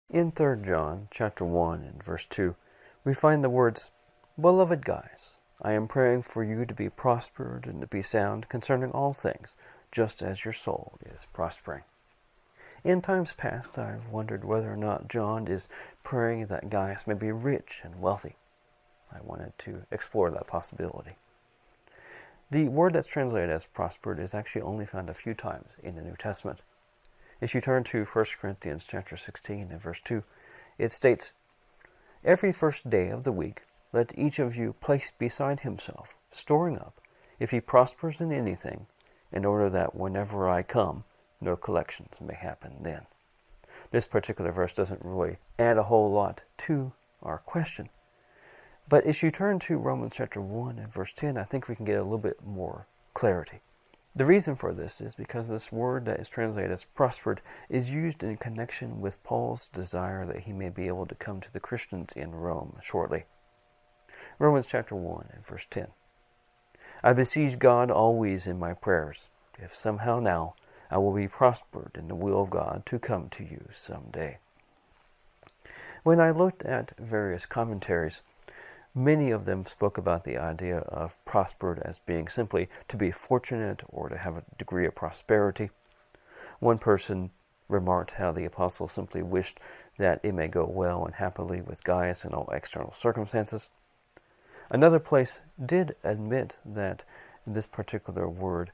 In 3 John chapter 1 and verse 2, we find the words, "Beloved Gaius, I am praying for you to be prospered and to be sound concerning all things, just as your soul is prospering." In times past, I've wondered whether or not John is praying that Gaius may be rich and wealthy. I wanted to explore that possibility. The word that's translated as prospered is actually only found a few times in the New Testament. If you turn to 1 Corinthians chapter 16 and verse 2, it states, "Every first day of the week, let each of you place beside himself, storing up, if he prospers in anything, in order that whenever I come, no collections may happen then." This particular verse doesn't really add a whole lot to our question. But if you turn to Romans chapter 1 and verse 10, I think we can get a little bit more clarity. The reason for this is because this word that is translated as prospered is used in connection with Paul's desire that he may be able to come to the Christians in Rome shortly. Romans chapter 1 and verse 10. "I beseech God always in my prayers, if somehow now I will be prospered in the will of God to come to you someday." When I looked at various commentaries, many of them spoke about the idea of prospered as being simply to be fortunate or to have a degree of prosperity. One person remarked how the apostle simply wished that it may go well and happily with Gaius in all external circumstances. Another place did admit that this particular word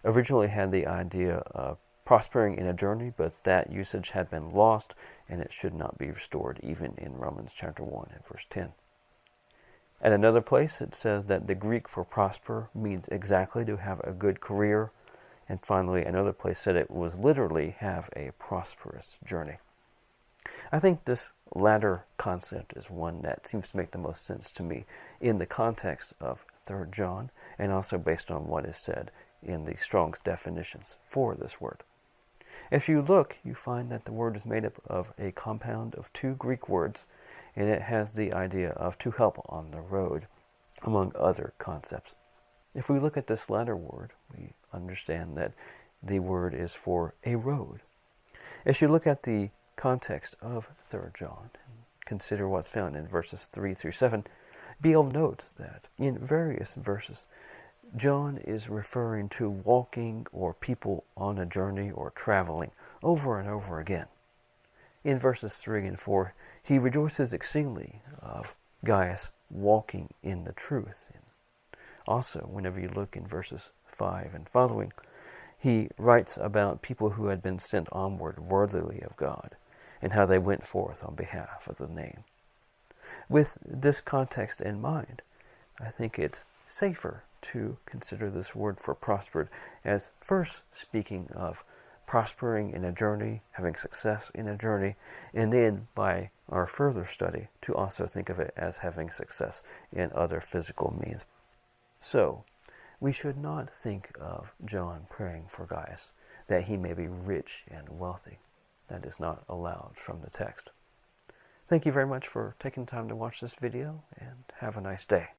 originally had the idea of prospering in a journey, but that usage had been lost and it should not be restored even in Romans chapter 1 and verse 10. At another place, it says that the Greek for prosper means exactly to have a good career. And finally, another place said it was literally have a prosperous journey. I think this latter concept is one that seems to make the most sense to me in the context of 3 John and also based on what is said in the Strong's definitions for this word. If you look, you find that the word is made up of a compound of 2 Greek words, and it has the idea of to help on the road, among other concepts. If we look at this latter word, we understand that the word is for a road. If you look at the context of 3 John and consider what's found in verses 3 through 7, you'll note that in various verses, John is referring to walking or people on a journey or traveling over and over again. In verses 3 and 4, he rejoices exceedingly of Gaius walking in the truth. And also, whenever you look in verses 5 and following, he writes about people who had been sent onward worthily of God and how they went forth on behalf of the name. With this context in mind, I think it's safer to consider this word for prospered as first speaking of prospering in a journey, having success in a journey, and then by our further study to also think of it as having success in other physical means. So, we should not think of John praying for Gaius that he may be rich and wealthy. That is not allowed from the text. Thank you very much for taking time to watch this video, and have a nice day.